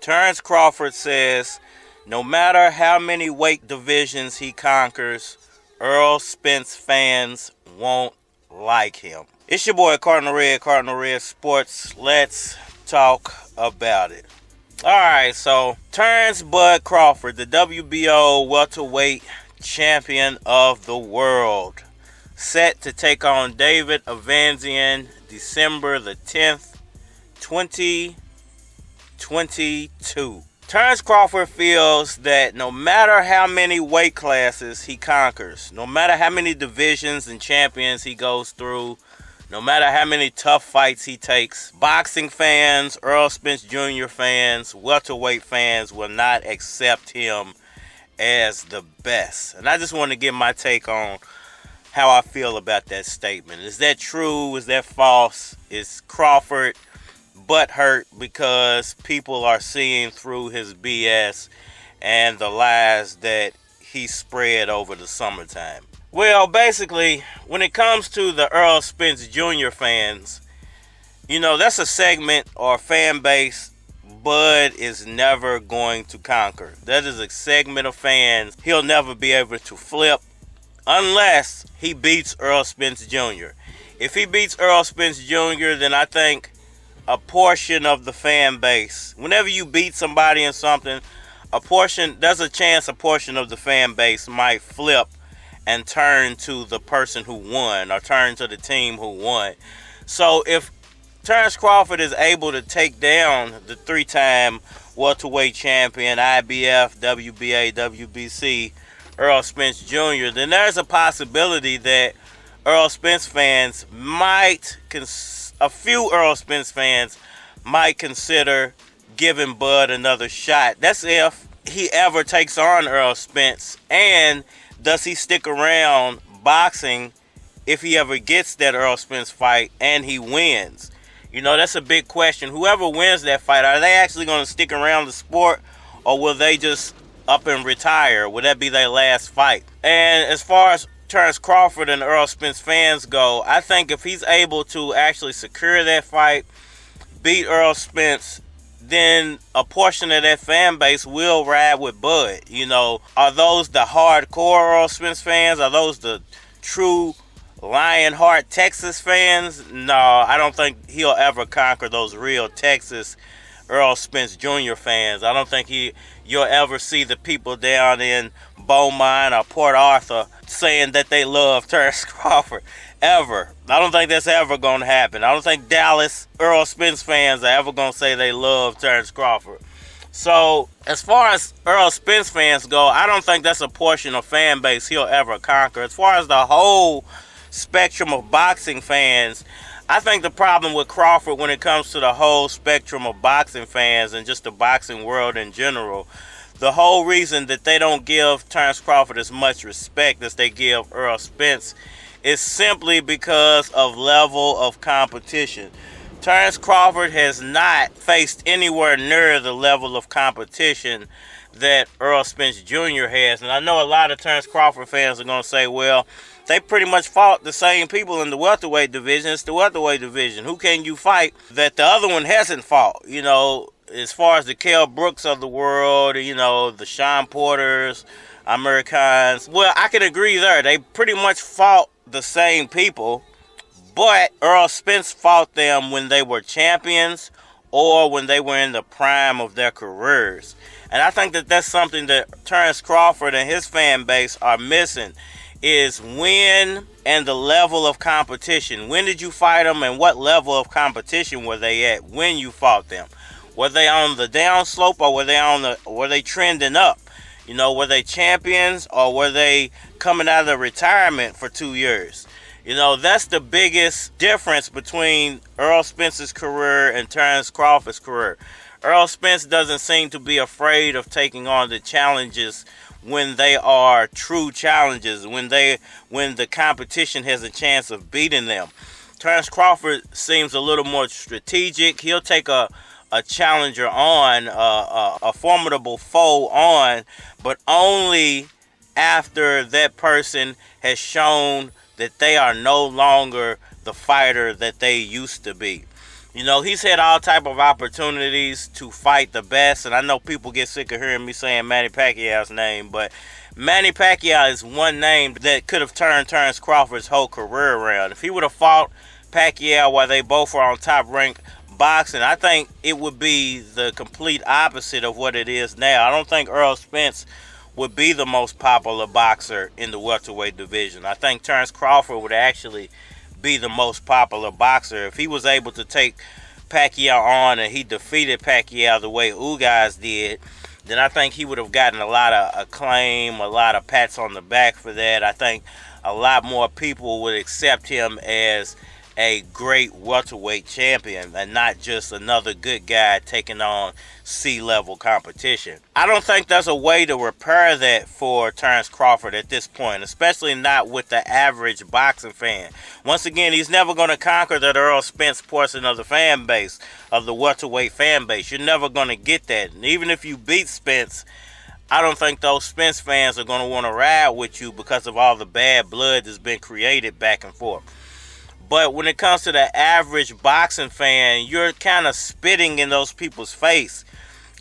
Terence Crawford says, no matter how many weight divisions he conquers, Errol Spence fans won't like him. It's your boy Cardinal Red Sports. Let's talk about it. Alright, so Terence Bud Crawford, the WBO welterweight champion of the world, set to take on David Avanesyan December the 10th, 2022. Terence Crawford feels that no matter how many weight classes he conquers, no matter how many divisions and champions he goes through, no matter how many tough fights he takes, boxing fans, Errol Spence Jr. fans, welterweight fans will not accept him as the best. And I just want to give my take on how I feel about that statement. Is that true? Is that false? Is Crawford butthurt because people are seeing through his BS and the lies that he spread over the summertime? Well, basically, when it comes to the Errol Spence Jr. fans, you know, that's a segment or fan base Bud is never going to conquer. That is a segment of fans he'll never be able to flip unless he beats Errol Spence Jr. If he beats Errol Spence Jr., then I think a portion of the fan base, whenever you beat somebody in something, there's a chance a portion of the fan base might flip and turn to the person who won or turn to the team who won. So if Terence Crawford is able to take down the three-time welterweight champion, IBF, WBA, WBC, Errol Spence Jr., then there's a possibility that Errol Spence fans a few Errol Spence fans might consider giving Bud another shot. That's if he ever takes on Errol Spence, and does he stick around boxing if he ever gets that Errol Spence fight and he wins? You know, that's a big question. Whoever wins that fight, are they actually going to stick around the sport, or will they just up and retire? Will that be their last fight? And as far as Terence Crawford and Errol Spence fans go, I think if he's able to actually secure that fight, beat Errol Spence, then a portion of that fan base will ride with Bud. You know, are those the hardcore Errol Spence fans? Are those the true Lionheart Texas fans? No, I don't think he'll ever conquer those real Texas Errol Spence Jr. fans. I don't think you'll ever see the people down in Beaumont or Port Arthur saying that they love Terence Crawford. Ever. I don't think that's ever going to happen. I don't think Dallas Errol Spence fans are ever going to say they love Terence Crawford. So, as far as Errol Spence fans go, I don't think that's a portion of fan base he'll ever conquer. As far as the whole spectrum of boxing fans, I think the problem with Crawford when it comes to the whole spectrum of boxing fans and just the boxing world in general, the whole reason that they don't give Terence Crawford as much respect as they give Errol Spence is simply because of level of competition. Terence Crawford has not faced anywhere near the level of competition that Errol Spence Jr. has. And I know a lot of Terence Crawford fans are going to say, well, they pretty much fought the same people in the welterweight division. It's the welterweight division. Who can you fight that the other one hasn't fought? You know, as far as the Kell Brooks of the world, you know, the Sean Porters, Americans. Well, I can agree there. They pretty much fought the same people, but Errol Spence fought them when they were champions or when they were in the prime of their careers. And I think that that's something that Terence Crawford and his fan base are missing, is when and the level of competition. When did you fight them and what level of competition were they at when you fought them? Were they on the downslope or were they trending up? You know, were they champions or were they coming out of retirement for 2 years? You know, that's the biggest difference between Errol Spence's career and Terence Crawford's career. Errol Spence doesn't seem to be afraid of taking on the challenges when they are true challenges, when the competition has a chance of beating them. Terence Crawford seems a little more strategic. He'll take a challenger on, a formidable foe on, but only after that person has shown that they are no longer the fighter that they used to be. You know, he's had all type of opportunities to fight the best, and I know people get sick of hearing me saying Manny Pacquiao's name, but Manny Pacquiao is one name that could have turned Terence Crawford's whole career around. If he would have fought Pacquiao while they both were on top rank boxing, I think it would be the complete opposite of what it is now. I don't think Errol Spence would be the most popular boxer in the welterweight division. I think Terence Crawford would actually be the most popular boxer if he was able to take Pacquiao on and he defeated Pacquiao the way Ugas did. Then I think he would have gotten a lot of acclaim, a lot of pats on the back for that. I think a lot more people would accept him as a great welterweight champion and not just another good guy taking on C-level competition. I don't think there's a way to repair that for Terence Crawford at this point, especially not with the average boxing fan. Once again, he's never going to conquer that Errol Spence portion of the fan base, of the welterweight fan base. You're never going to get that. And even if you beat Spence, I don't think those Spence fans are going to want to ride with you because of all the bad blood that's been created back and forth. But when it comes to the average boxing fan, you're kind of spitting in those people's face.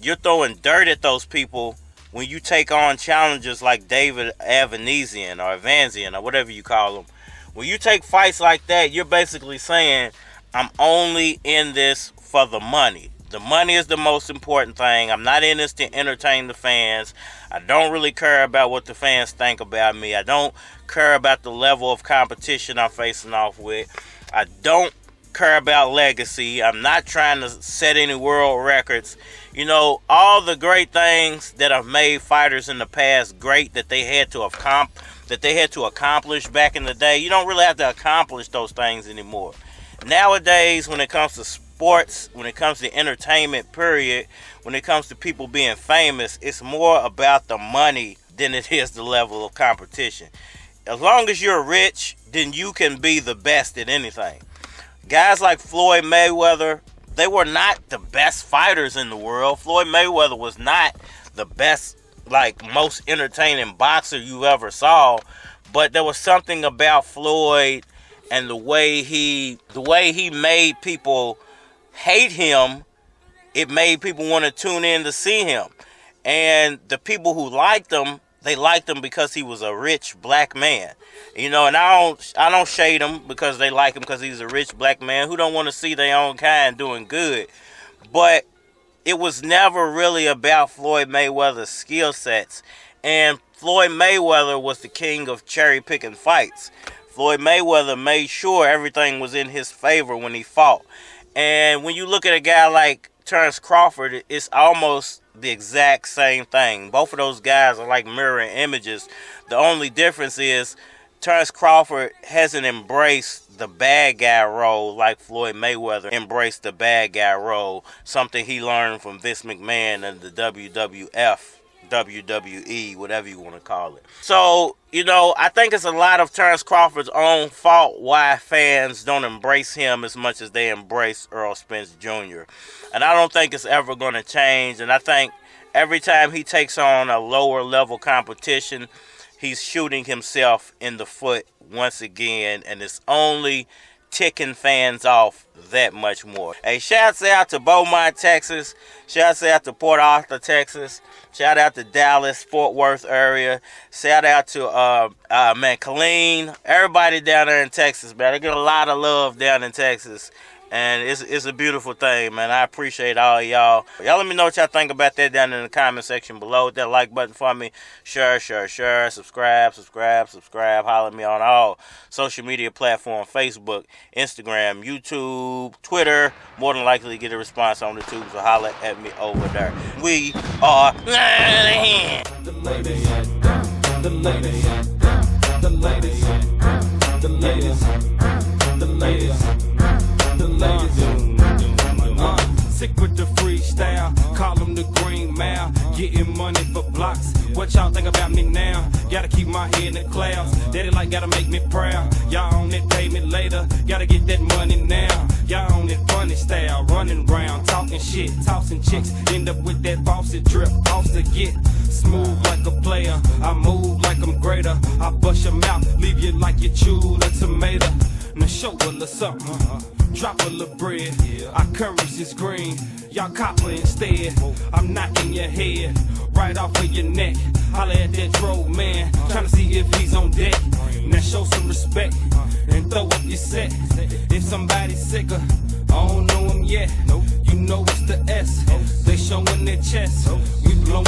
You're throwing dirt at those people when you take on challengers like David Avanesyan or Avanesyan or whatever you call them. When you take fights like that, you're basically saying, I'm only in this for the money. The money is the most important thing. I'm not in this to entertain the fans. I don't really care about what the fans think about me. I don't care about the level of competition I'm facing off with. I don't care about legacy. I'm not trying to set any world records. You know, all the great things that have made fighters in the past great that they had to accomplish back in the day, you don't really have to accomplish those things anymore. Nowadays, when it comes to sports, when it comes to entertainment, period, when it comes to people being famous, it's more about the money than it is the level of competition. As long as you're rich, then you can be the best at anything. Guys like Floyd Mayweather, they were not the best fighters in the world. Floyd Mayweather was not the best, most entertaining boxer you ever saw, but there was something about Floyd and the way he made people hate him. It made people want to tune in to see him. And the people who liked him, they liked him because he was a rich black man. You know, and I don't shade him because they like him because he's a rich black man who don't want to see their own kind doing good. But it was never really about Floyd Mayweather's skill sets. And Floyd Mayweather was the king of cherry-picking fights. Floyd Mayweather made sure everything was in his favor when he fought. And when you look at a guy like Terence Crawford, it's almost the exact same thing. Both of those guys are like mirror images. The only difference is Terence Crawford hasn't embraced the bad guy role like Floyd Mayweather embraced the bad guy role, something he learned from Vince McMahon and the WWF, WWE, whatever you want to call it. So, you know, I think it's a lot of Terence Crawford's own fault why fans don't embrace him as much as they embrace Errol Spence Jr. And I don't think it's ever going to change. And I think every time he takes on a lower level competition, he's shooting himself in the foot once again. And it's only ticking fans off that much more. Hey, shouts out to Beaumont, Texas. Shouts out to Port Arthur, Texas. Shout out to Dallas, Fort Worth area. Shout out to Colleen. Everybody down there in Texas, man. I get a lot of love down in Texas. And it's a beautiful thing, man. I appreciate all y'all. Y'all let me know what y'all think about that down in the comment section below. Hit that like button for me. Share. Subscribe. Holler at me on all social media platforms. Facebook, Instagram, YouTube, Twitter. More than likely to get a response on the tube, so holler at me over there. We are the ladies. The ladies. The ladies. The ladies. The ladies. Sick with the freestyle, call them the green mile. Getting money for blocks. What y'all think about me now? Gotta keep my head in the clouds. Daddy gotta make me proud. Y'all on it, pay me later. Gotta get that money now. Y'all on it funny style, running round, talking shit, tossing chicks. End up with that faucet drip, off to get smooth like a player. I move like I'm greater. I bust your mouth, leave you like you chewed a tomato. Now show a little something, drop a little bread. Our currency is green, y'all copper instead. I'm knocking your head right off of your neck. Holla at that drove man, tryna see if he's on deck. Now show some respect and throw up your set. If somebody's sicker, I don't know him yet. You know it's the S. They showing their chest. We blowing